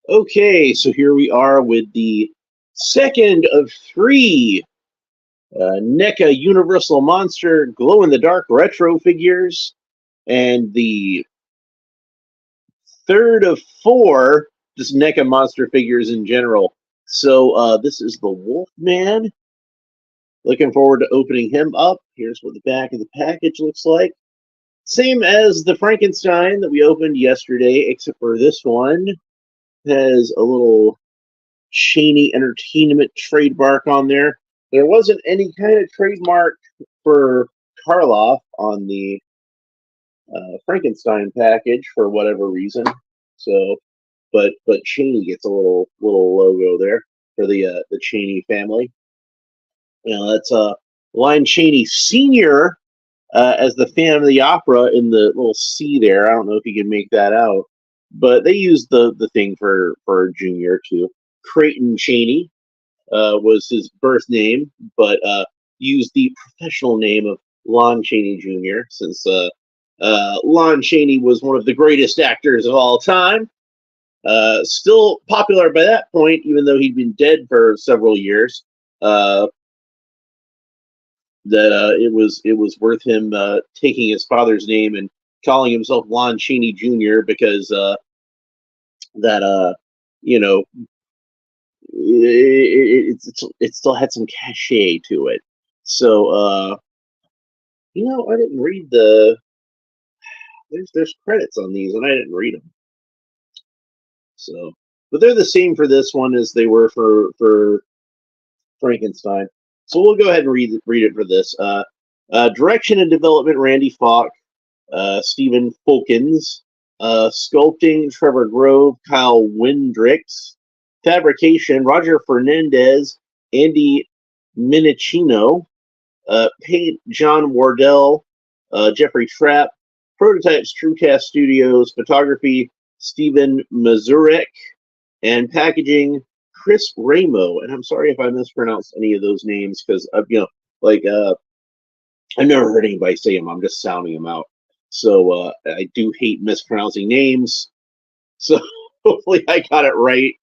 Okay, so here we are with the second of three Neca Universal Monster glow in the dark retro figures, and the third of four just Neca monster figures in general. So this is the Wolfman. Looking forward to opening him up. Here's what the back of the package looks like. Same as the Frankenstein that we opened yesterday, except for this one has a little Cheney Entertainment trademark on there. There wasn't any kind of trademark for Karloff on the Frankenstein package for whatever reason. So, but Cheney gets a little logo there for the Cheney family. You know, that's Lon Chaney Senior as the Phantom of the Opera in the little C there. I don't know if you can make that out, but they used the thing for Junior too. Creighton Cheney was his birth name, but used the professional name of Lon Chaney Jr. since Lon Chaney was one of the greatest actors of all time. Still popular by that point, even though he'd been dead for several years. That it was worth him taking his father's name and calling himself Lon Chaney Jr. because that you know it still had some cachet to it. So I didn't read there's credits on these and I didn't read them. So, but they're the same for this one as they were for Frankenstein. So we'll go ahead and read it for this. Direction and development: Randy Falk, Stephen Fulkins, sculpting: Trevor Grove, Kyle Windricks, fabrication: Roger Fernandez, Andy Minicino, paint: John Wardell, Jeffrey Trapp, prototypes: TrueCast Studios, photography: Stephen Mazurek, and packaging: Chris Ramo. And I'm sorry if I mispronounced any of those names because like I've never heard anybody say them. I'm just sounding them out. So I do hate mispronouncing names. So hopefully I got it right.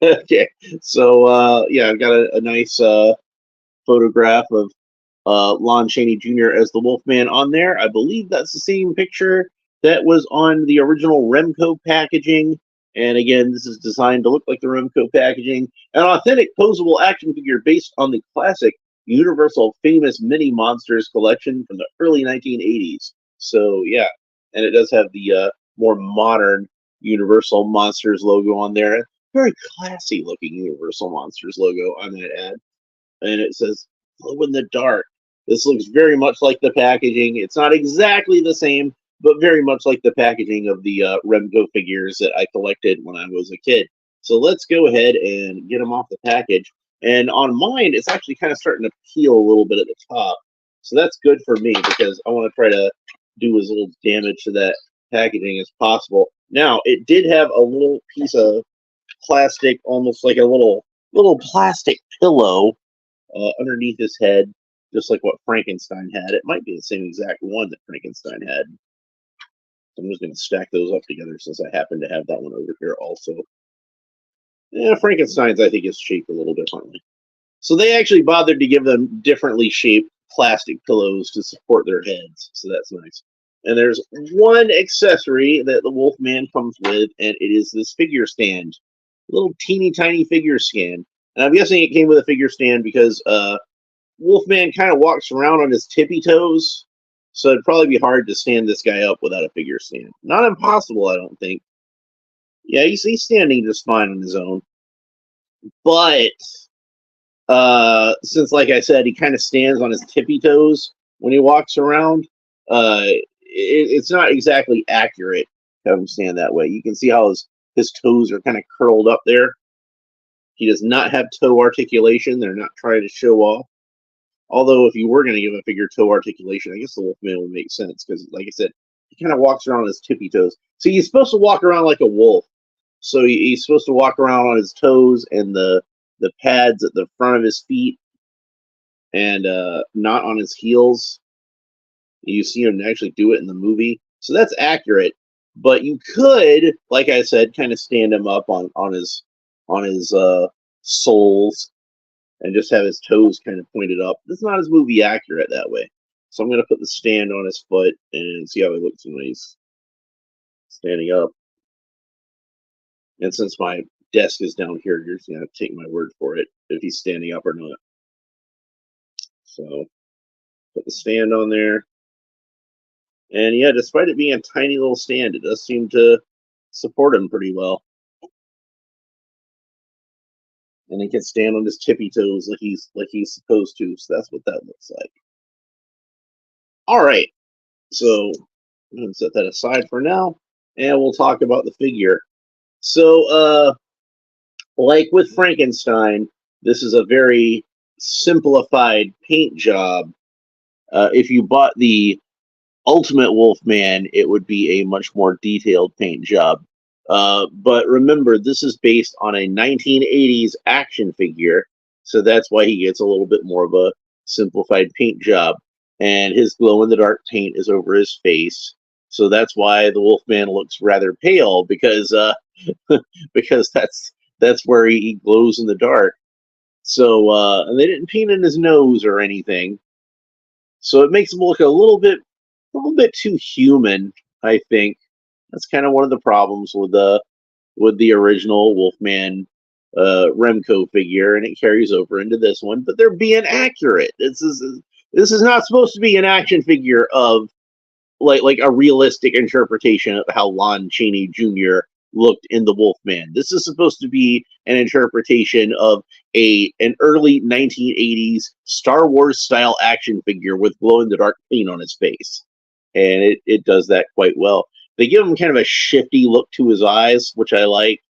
Okay. So yeah, I've got a nice photograph of Lon Chaney Jr. as the Wolfman on there. I believe that's the same picture that was on the original Remco packaging. And again, this is designed to look like the Remco packaging. An authentic posable action figure based on the classic Universal Famous Mini Monsters collection from the early 1980s. So yeah, and it does have the more modern Universal Monsters logo on there. Very classy looking Universal Monsters logo on that ad. And it says glow in the dark. This looks very much like the packaging. It's not exactly the same, but very much like the packaging of the Remco figures that I collected when I was a kid. So let's go ahead and get them off the package. And on mine, it's actually kind of starting to peel a little bit at the top. So that's good for me because I want to try to do as little damage to that packaging as possible. Now, it did have a little piece of plastic, almost like a little plastic pillow underneath his head, just like what Frankenstein had. It might be the same exact one that Frankenstein had. I'm just going to stack those up together since I happen to have that one over here also. Yeah, Frankenstein's, I think, is shaped a little differently. So they actually bothered to give them differently shaped plastic pillows to support their heads. So that's nice. And there's one accessory that the Wolfman comes with, and it is this figure stand. Little teeny tiny figure stand. And I'm guessing it came with a figure stand because Wolfman kind of walks around on his tippy toes. So it'd probably be hard to stand this guy up without a figure stand. Not impossible, I don't think. Yeah, he's standing just fine on his own. But since, like I said, he kind of stands on his tippy toes when he walks around, it's not exactly accurate to have him stand that way. You can see how his toes are kind of curled up there. He does not have toe articulation. They're not trying to show off. Although, if you were going to give a figure toe articulation, I guess the Wolfman would make sense because, like I said, he kind of walks around on his tippy toes. So he's supposed to walk around like a wolf. So he's supposed to walk around on his toes and the pads at the front of his feet, and not on his heels. You see him actually do it in the movie, so that's accurate. But you could, like I said, kind of stand him up on his soles and just have his toes kind of pointed up. It's not as movie accurate that way. So I'm gonna put the stand on his foot and see how he looks when he's standing up. And since my desk is down here, you're just gonna take my word for it if he's standing up or not. So put the stand on there. And yeah, despite it being a tiny little stand, it does seem to support him pretty well. And he can stand on his tippy toes like he's supposed to. So that's what that looks like. All right. So I'm gonna set that aside for now, and we'll talk about the figure. So like with Frankenstein, this is a very simplified paint job. If you bought the Ultimate Wolfman, it would be a much more detailed paint job. But remember, this is based on a 1980s action figure, so that's why he gets a little bit more of a simplified paint job. And his glow in the dark paint is over his face, so that's why the Wolfman looks rather pale because because that's where he glows in the dark. So and they didn't paint in his nose or anything, so it makes him look a little bit too human. I think that's kind of one of the problems with the original Wolfman Remco figure, and it carries over into this one. But they're being accurate. This is not supposed to be an action figure of like a realistic interpretation of how Lon Chaney Jr. looked in the Wolfman. This is supposed to be an interpretation of an early 1980s Star Wars style action figure with glow in the dark paint on his face, and it does that quite well. They give him kind of a shifty look to his eyes, which I like.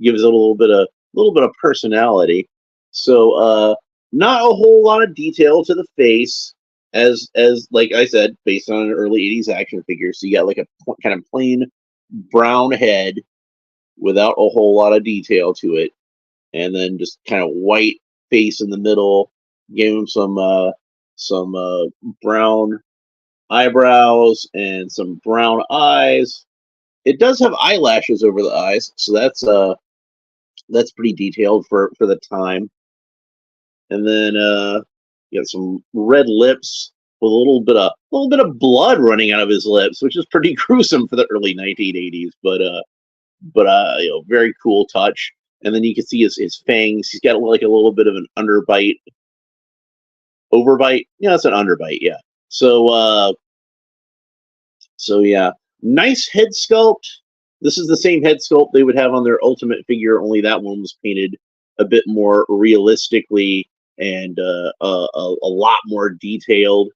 Gives it a little bit of personality. So not a whole lot of detail to the face, as like I said, based on an early '80s action figure. So you got like a kind of plain brown head without a whole lot of detail to it, and then just kind of white face in the middle. Gave him some brown eyebrows and some brown eyes. It does have eyelashes over the eyes, so that's pretty detailed for the time. And then you got some red lips with a little bit of blood running out of his lips, which is pretty gruesome for the early 1980s. But very cool touch. And then you can see his fangs. He's got like a little bit of an underbite, overbite. Yeah, that's an underbite. Yeah. So so yeah, nice head sculpt. This is the same head sculpt they would have on their Ultimate figure, only that one was painted a bit more realistically and a lot more detailed.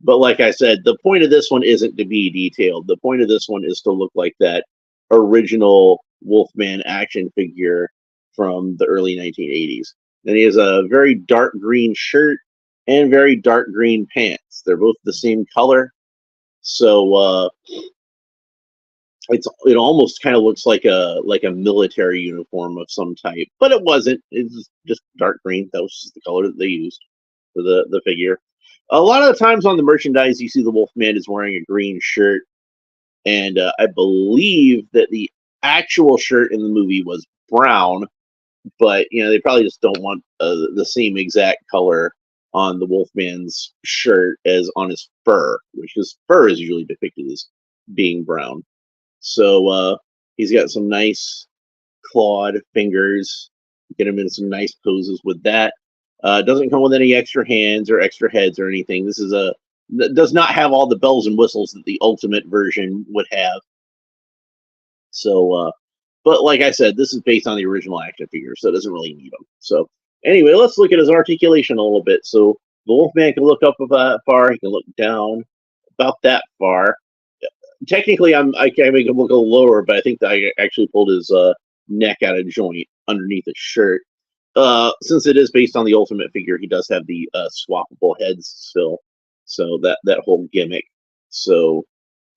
But like I said, the point of this one isn't to be detailed. The point of this one is to look like that original Wolfman action figure from the early 1980s. And he has a very dark green shirt and very dark green pants. They're both the same color. So it almost kind of looks like a military uniform of some type, but it wasn't. It's just dark green. That was just the color that they used for the figure. A lot of the times on the merchandise, you see the Wolfman is wearing a green shirt, and I believe that the actual shirt in the movie was brown, but they probably just don't want the same exact color on the Wolfman's shirt as on his fur, which his fur is usually depicted as being brown. So he's got some nice clawed fingers. Get him in some nice poses with that. Doesn't come with any extra hands or extra heads or anything. This is does not have all the bells and whistles that the Ultimate version would have. So, but like I said, this is based on the original action figure, so it doesn't really need them. So anyway, let's look at his articulation a little bit. So the Wolfman can look up about far. He can look down about that far. Technically, I can make him look a little lower, but I think that I actually pulled his neck out of joint underneath his shirt. Since it is based on the Ultimate figure, he does have the swappable heads still, so that whole gimmick. So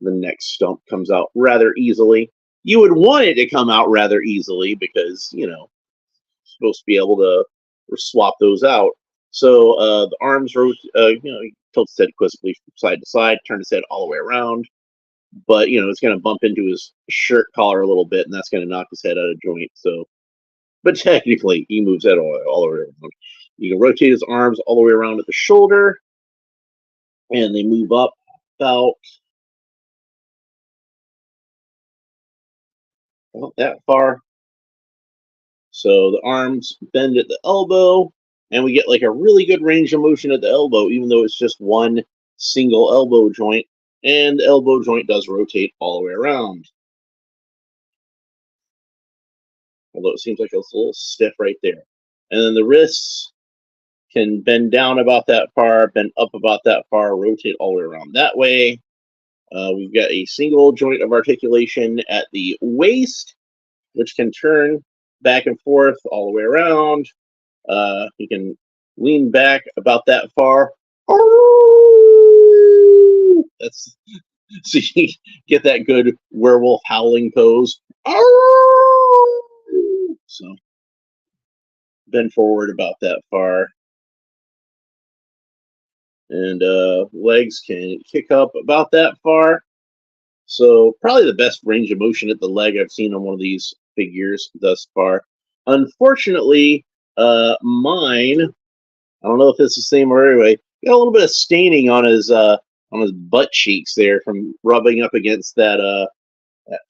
the neck stump comes out rather easily. You would want it to come out rather easily because supposed to be able to swap those out. So the arms tilt his head quizzically from side to side, turn his head all the way around. but you know it's going to bump into his shirt collar a little bit, and that's going to knock his head out of joint. So, but technically, he moves that all the way around. You can rotate his arms all the way around at the shoulder, and they move up about not that far. So the arms bend at the elbow, and we get like a really good range of motion at the elbow, even though it's just one single elbow joint. And the elbow joint does rotate all the way around. Although it seems like it's a little stiff right there. And then the wrists can bend down about that far, bend up about that far, rotate all the way around that way. We've got a single joint of articulation at the waist, which can turn back and forth all the way around. You can lean back about that far. That's so you get that good werewolf howling pose. So bend forward about that far. And legs can kick up about that far. So probably the best range of motion at the leg I've seen on one of these figures thus far. Unfortunately, mine, I don't know if it's the same or anyway, got a little bit of staining on his butt cheeks there from rubbing up against that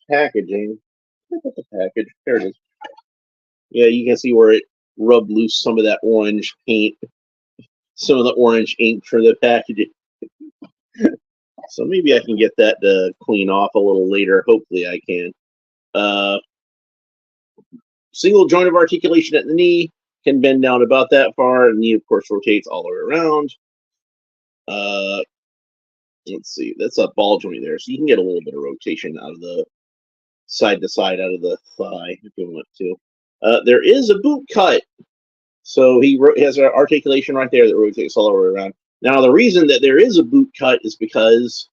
packaging. Look at the package. There it is. Yeah, you can see where it rubbed loose some of that orange paint, some of the orange ink for the packaging. So maybe I can get that to clean off a little later. Hopefully I can. Single joint of articulation at the knee, can bend down about that far. The knee, of course, rotates all the way around. Let's see, that's a ball joint there. So you can get a little bit of rotation out of the side to side out of the thigh if you want to. There is a boot cut. So he has an articulation right there that rotates all the way around. Now, the reason that there is a boot cut is because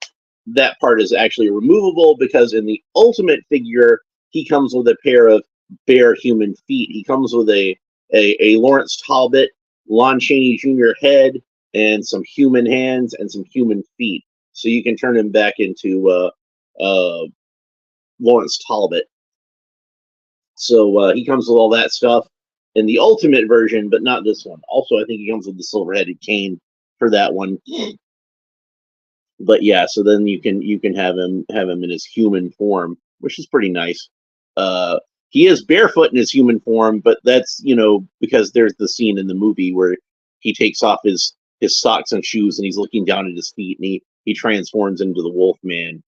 that part is actually removable, because in the ultimate figure, he comes with a pair of bare human feet. He comes with a Lawrence Talbot, Lon Chaney Jr. head, and some human hands and some human feet. So you can turn him back into Lawrence Talbot. So he comes with all that stuff in the ultimate version, but not this one. Also, I think he comes with the silver-headed cane for that one. But yeah, so then you can have him in his human form, which is pretty nice. He is barefoot in his human form, but that's, you know, because there's the scene in the movie where he takes off his socks and shoes and he's looking down at his feet, and he transforms into the Wolfman.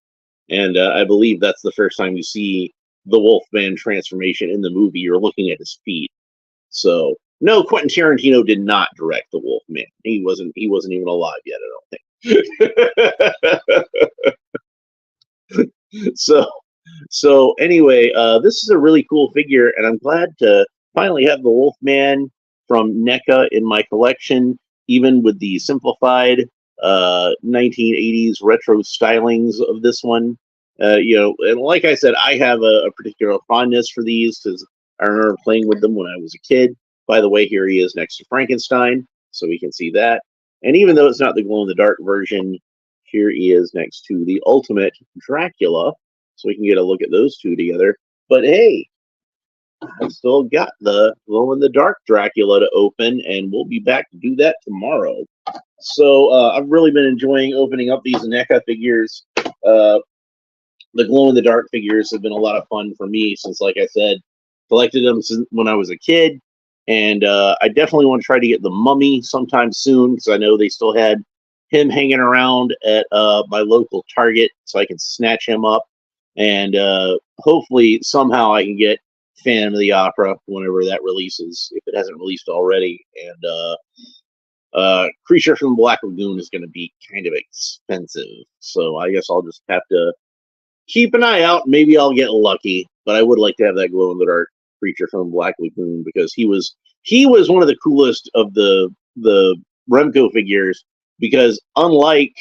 And I believe that's the first time you see the Wolfman transformation in the movie. You're looking at his feet. So no, Quentin Tarantino did not direct the Wolfman. He wasn't even alive yet, I don't think. So anyway, this is a really cool figure, and I'm glad to finally have the Wolfman from Neca in my collection, even with the simplified 1980s retro stylings of this one. You know, and like I said, I have a particular fondness for these because I remember playing with them when I was a kid. By the way, here he is next to Frankenstein, so we can see that. And even though it's not the glow-in-the-dark version, here he is next to the ultimate Dracula, so we can get a look at those two together. But hey, I've still got the glow-in-the-dark Dracula to open, and we'll be back to do that tomorrow. So I've really been enjoying opening up these NECA figures. The glow-in-the-dark figures have been a lot of fun for me since, like I said, collected them since when I was a kid. And I definitely want to try to get the Mummy sometime soon, because I know they still had him hanging around at my local Target, so I can snatch him up. And hopefully somehow I can get Phantom of the Opera whenever that releases, if it hasn't released already. And Creature from the Black Lagoon is going to be kind of expensive, so I guess I'll just have to keep an eye out. Maybe I'll get lucky, but I would like to have that glow-in-the-dark Creature from Black Lagoon, because he was one of the coolest of the Remco figures, because unlike,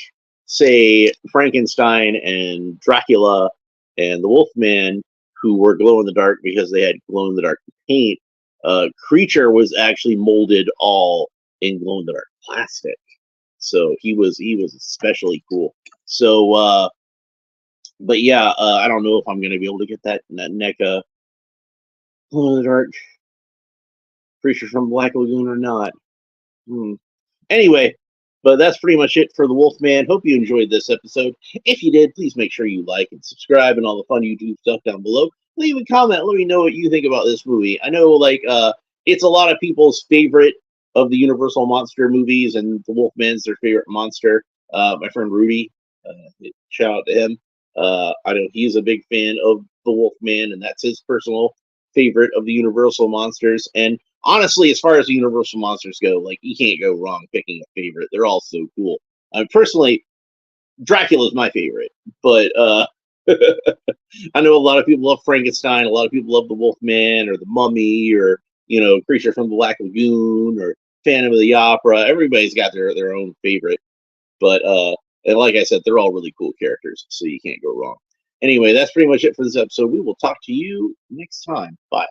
say, Frankenstein and Dracula and the Wolfman, who were glow-in-the-dark because they had glow-in-the-dark paint, Creature was actually molded all in glow-in-the-dark plastic. So he was especially cool. So But yeah, I don't know if I'm going to be able to get that Neca Glow in the Dark creature from Black Lagoon or not. Hmm. Anyway, but that's pretty much it for the Wolfman. Hope you enjoyed this episode. If you did, please make sure you like and subscribe and all the fun YouTube stuff down below. Leave a comment. Let me know what you think about this movie. I know, it's a lot of people's favorite of the Universal monster movies, and the Wolfman's their favorite monster. My friend Rudy, shout out to him. I know he's a big fan of the Wolfman, and that's his personal favorite of the Universal monsters. And honestly, as far as the Universal monsters go, like, you can't go wrong picking a favorite. They're all so cool. Personally, Dracula's my favorite, but I know a lot of people love Frankenstein. A lot of people love the Wolfman or the Mummy or Creature from the Black Lagoon or Phantom of the Opera. Everybody's got their own favorite, but and like I said, they're all really cool characters, so you can't go wrong. Anyway, that's pretty much it for this episode. We will talk to you next time. Bye.